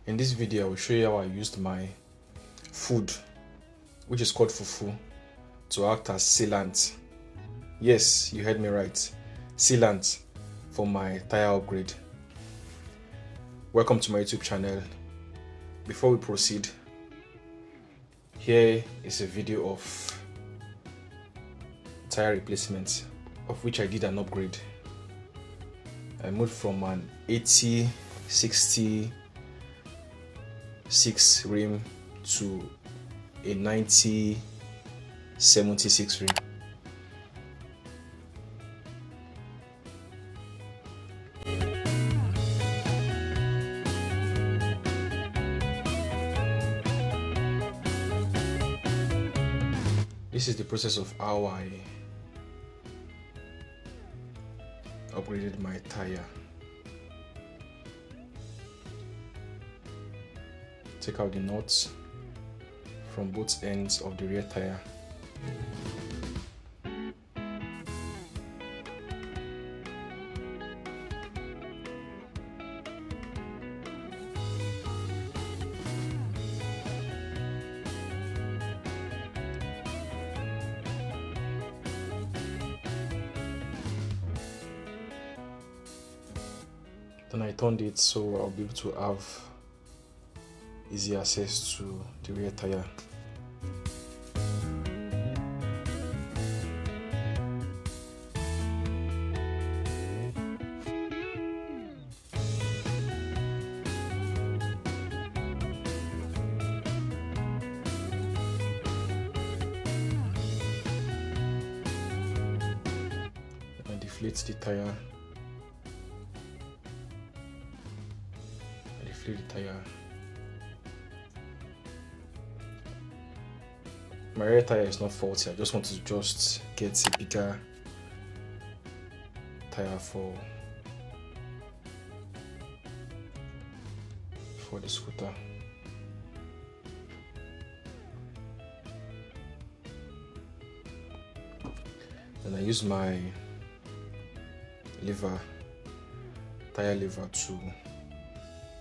In this video, I will show you how I used my food, which is called Fufu, to act as sealant. Yes, you heard me right. Sealant for my tire upgrade. Welcome to my YouTube channel. Before we proceed, here is a video of tire replacement, of which I did an upgrade. I moved from an 80/60 6 rim to a 90/76 rim. This is the process of how I upgraded my tire. Take out the nuts from both ends of the rear tire. Then I turned it so I'll be able to have easy access to the rear tire. And deflate the tire. Deflate the tire. My rear tire is not faulty. I just want to get a bigger tire for the scooter. Then I use my tire lever to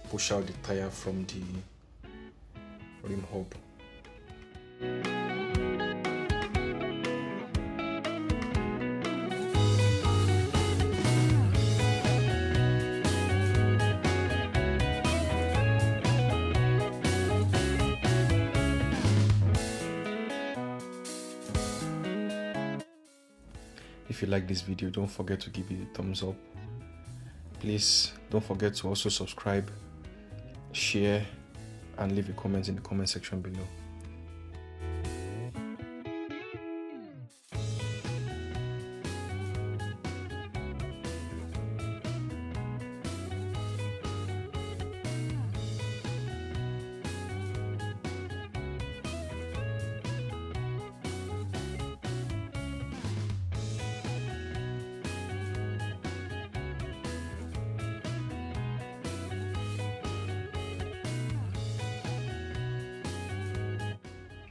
push out the tire from the rim hub. If you like this video, don't forget to give it a thumbs up. Please don't forget to also subscribe, share, and leave a comment in the comment section below.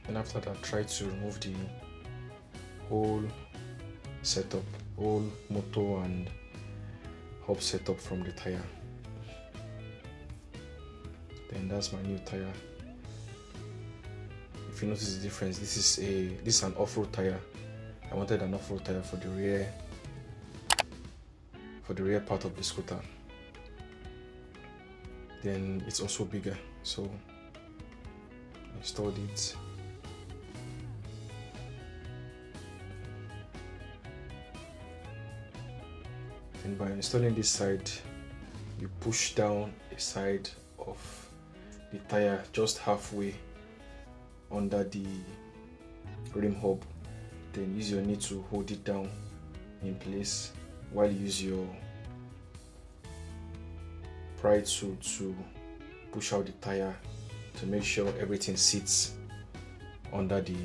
And after that, try to remove the whole setup, whole motor and hub setup from the tire. Then that's my new tire. If you notice the difference, this is an off-road tire. I wanted an off-road tire for the rear part of the scooter. Then it's also bigger, so I installed it. And by installing this side, you push down a side of the tire just halfway under the rim hub. Then use your knee to hold it down in place while you use your pry tool to push out the tire to make sure everything sits under the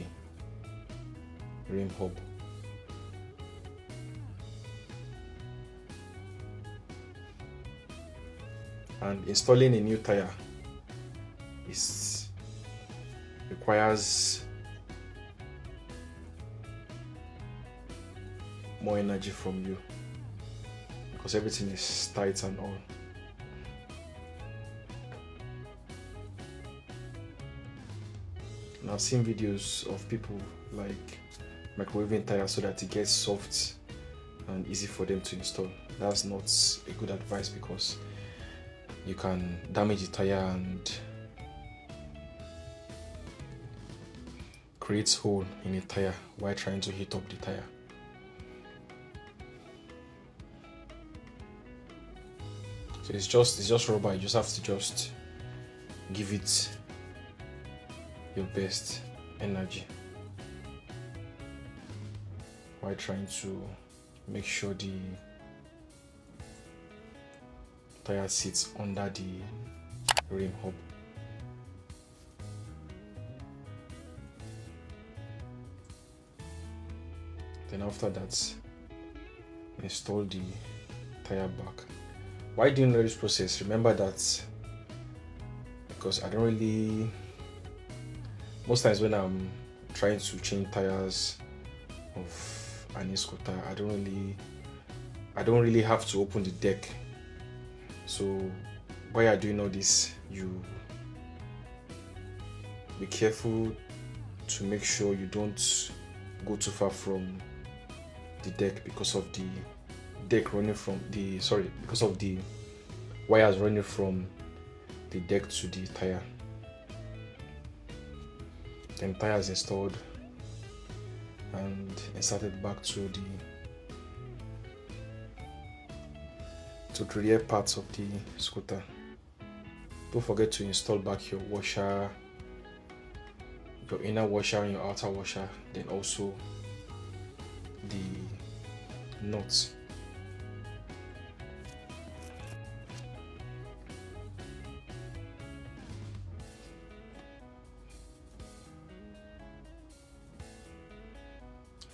rim hub. And installing a new tire requires more energy from you because everything is tight and all. And I've seen videos of people like microwaving tires so that it gets soft and easy for them to install. That's not a good advice because you can damage the tire and create hole in a tire while trying to heat up the tire. So it's just rubber. You just have to just give it your best energy while trying to make sure the tire sits under the rim hub. Then after that, install the tire back. Why doing this process? Remember that because I don't really, most times when I'm trying to change tires of an e-scooter, I don't really have to open the deck. So while you're doing all this, you be careful to make sure you don't go too far from the deck because of the deck running from the because of the wires running from the deck to the tire. Then tire is installed and inserted back to the rear parts of the scooter. Don't forget to install back your washer, your inner washer and your outer washer, then also the nuts.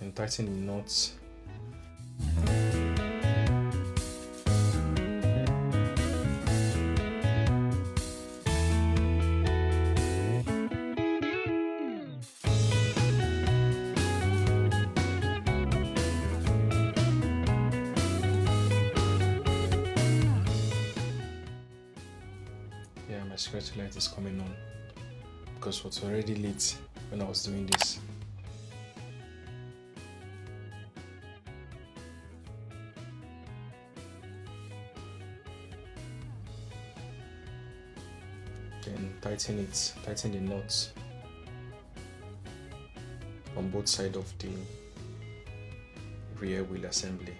And tighten the nuts. Yeah, my security light is coming on because it was already late when I was doing this. Then tighten the nuts on both sides of the rear wheel assembly.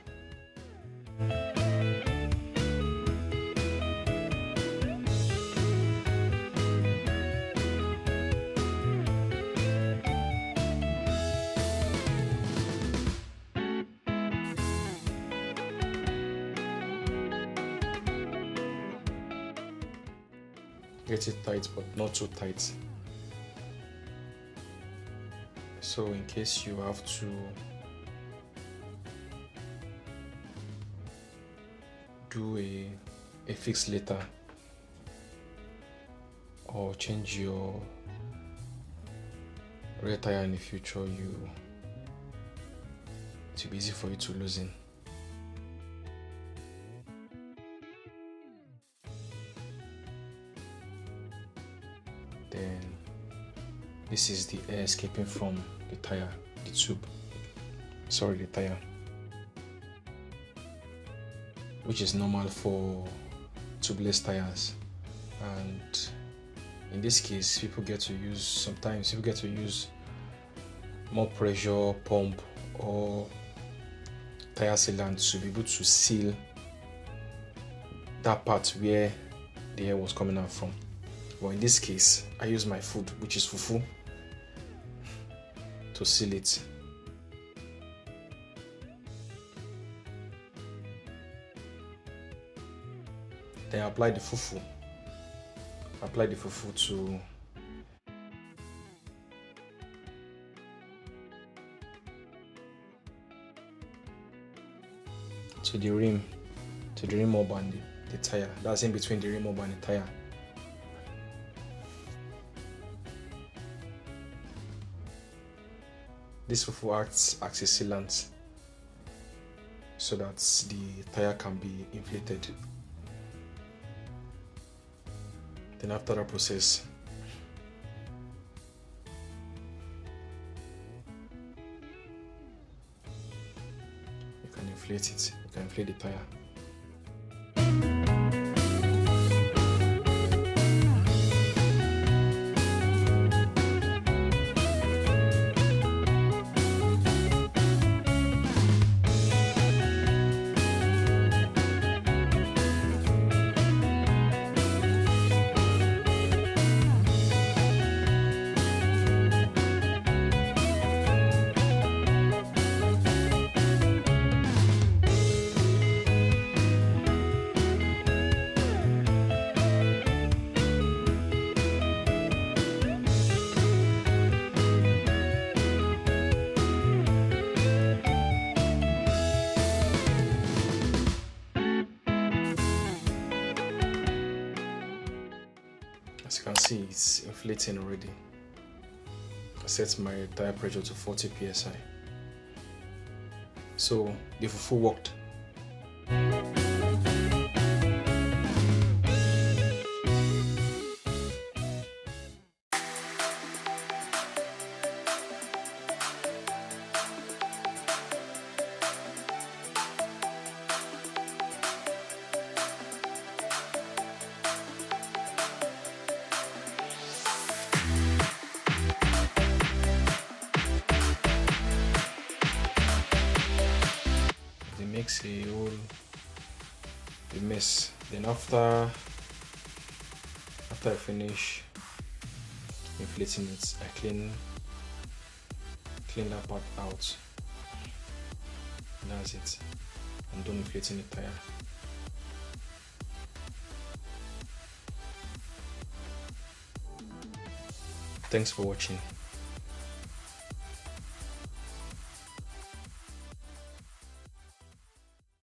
Get it tight, but not too tight. So in case you have to do a fix later or change your rear tire in the future, it'll be easy for you to loosen. Then this is the air escaping from the tire, the tire, which is normal for tubeless tires. And in this case, sometimes people get to use more pressure pump or tire sealant to be able to seal that part where the air was coming out from. But in this case, I use my food, which is Fufu, to seal it. Then I apply the Fufu. Apply the Fufu to the rim hub and the tire. That's in between the rim hub and the tire. This Fufu acts as a sealant so that the tire can be inflated. Then after that process, inflate it. You can inflate the tire. As you can see, it's inflating already. I set my tire pressure to 40 psi. So the fufu worked. Makes a mess. Then after I finish inflating it, I clean that part out. And that's it. I'm done inflating the tire. Thanks for watching.